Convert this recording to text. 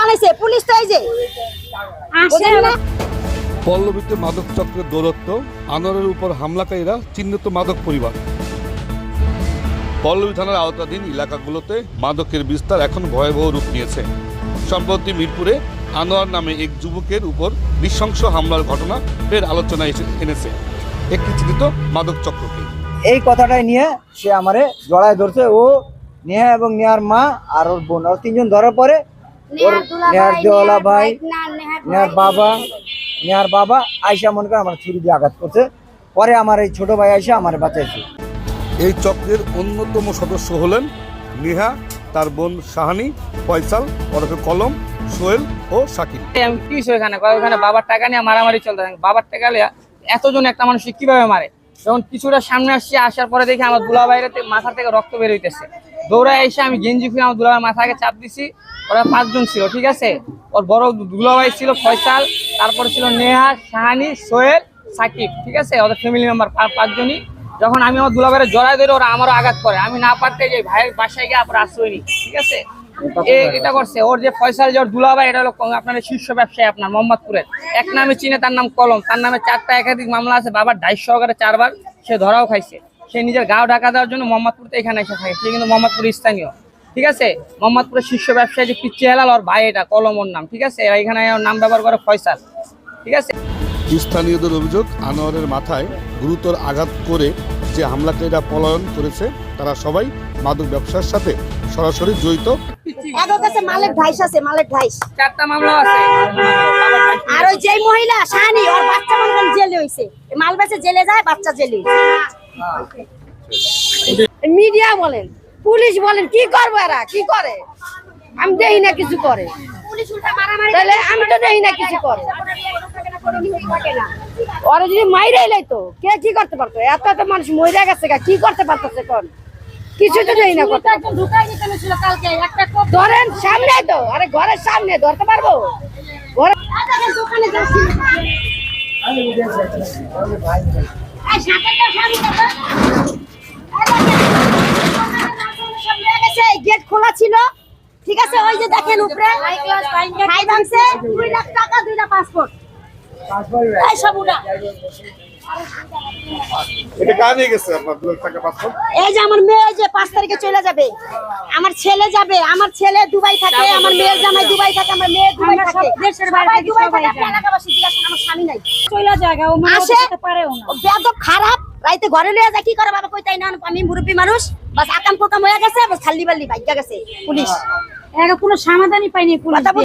বানাইছে পুলিশ তো এই যে আসে না। পল্লবীতে মাদক চক্রের দৌরত্ব, আনোয়ারের উপর হামলাকারীরা চিহ্নিত মাদক পরিবার। পল্লবী থানার আওতাধীন এলাকাগুলোতে মাদকের বিস্তার এখন ভয়াবহ রূপ নিয়েছে। সম্প্রতি মিরপুরে আনোয়ার নামে এক যুবকের উপর নৃশংস হামলার ঘটনা ফের আলোচনায় এনেছে একটি চিহ্নিত মাদক চক্রকে। এই কথাটাই নিয়ে সে আমারে জড়ায় ধরছে। ও নেহা এবং নেহার মা আর ওর বোন, আর তিনজন ধরার পরে ওর নেহার দেওয়ালা ভাই, নেহার বাবা আয়সা মনে করে আমার ছুরি দিয়ে আঘাত করছে। পরে আমার এই ছোট ভাই আয়সা আমার বাঁচাইছে। এই চক্রের অন্যতম সদস্য হলেন নেহা, তার বোন শাহানি, ফয়সাল ওরফে কলম, সোহেল ও শাকিল। আমি কিছু ওখানে বাবার টাকা নিয়ে মারামারি চলতে থাকে। বাবার টাকা নিয়ে এতজন একটা মানুষ কিভাবে মারে। যখন কিছুটা সামনে আসছি, আসার পরে দেখি আমার দুলা বাইরে মাথা থেকে রক্ত বের হইতেছে। দৌড়ায় এসে আমি গেঞ্জি খুলে আমার দুলা ভাইয়ের মাথাকে চাপ দিছি। ওরা 5 জন ছিল, ঠিক আছে। ওর বড় দুলা ভাই ছিল ফয়সাল, তারপরে ছিল নেহা, শাহানি, সোহেল, সাকিব, ঠিক আছে। ওদের ফ্যামিলি মেম্বার 5 জনই। যখন আমি আমার দুলা ভাইয়ের জড়ায় ধরে ওরা আমারও আঘাত করে, আমি না পারতে যে ভাইয়ের বাসায় গিয়ে আপনার আশ্রয় নিই, ঠিক আছে। এটা করছে ওর যে ফয়সাল, যে ওর দুলা ভাই, এটা হলো আপনার শীর্ষ ব্যবসায়ী আপনার মোহাম্মদপুরের। এক নামে চিনে, তার নাম কলম। তার নামে 4টা একাধিক মামলা আছে। বাবার 250 সহকারে 4 বার সে ধরাও খাইছে। সে নিজের গাঁও ঢাকা দেওয়ার জন্য মোহাম্মদপুরতে এখানে এসে থাকে। সে কিন্তু মোহাম্মদপুর স্থানীয়, ঠিক আছে। মোহাম্মদপুরের শীর্ষ ব্যবসায়ী যে পিচ্চি হেলাল, ওর ভাই এটা কলম ওর নাম, ঠিক আছে। এখানে নাম ব্যবহার করে ফয়সাল, ঠিক আছে। স্থানীয়দের অভিযোগ, আনোয়ারের মাথায় গুরুতর আঘাত করে যে হামলাকারীরা পলায়ন করেছে তারা সবাই মাদক ব্যবসার সাথে সরাসরি জড়িত। এদের কাছে মালের ঢাইস আছে, মালের ঢাইস। 4টা মামলা আছে। আর ওই যে মহিলা শাহানি, ওর বাচ্চা মনে জেলে হইছে। মাল বেচে জেলে যায়, বাচ্চা জেলে। মিডিয়া বলেন, পুলিশ বলেন, কি করবো এরা, কি করে? আমি দেখি না কিছু করে। তাহলে আমি তো দেখি না কিছু করে। ওরা যদি মাইরে লাইতো, কে কি করতে পারতো? এত এত মানুষ মরে গেছে, কি করতে পারতেছে? কোন কিছু তো দেখি না। ধরেন সামনে তো, আরে ঘরের সামনে ধরতে পারবো? গেট খোলা ছিল, ঠিক আছে। ওই যে দেখেন উপরে 2 লাখ টাকা, 2টা পাসপোর্ট। এই যে আমার মেয়ে যে 5 তারিখে চলে যাবে, আমার ছেলে যাবে, আমার ছেলে দুবাই থাকে, আমার মেয়ের জামাই দুবাই থাকে, আমার মেয়ে দুবাই থাকে, দেশের বাইরে দুবাই থাকে। এলাকাবাসী জিজ্ঞাসা, আমার স্বামী নাই, চলে জায়গা ও আসে পারেও না। বেদব খারাপ, রাইতে ঘরে লইয়া যায়, কি করে বাবা কই তাই না। আমি মুরব্বী মানুষ, বাস আকাম কোকাম হয়ে গেছে, বাস খালি বাল্লি ভাগ্যা গেছে পুলিশ। এর কোনো সমাধানই পাইনি পুলিশ।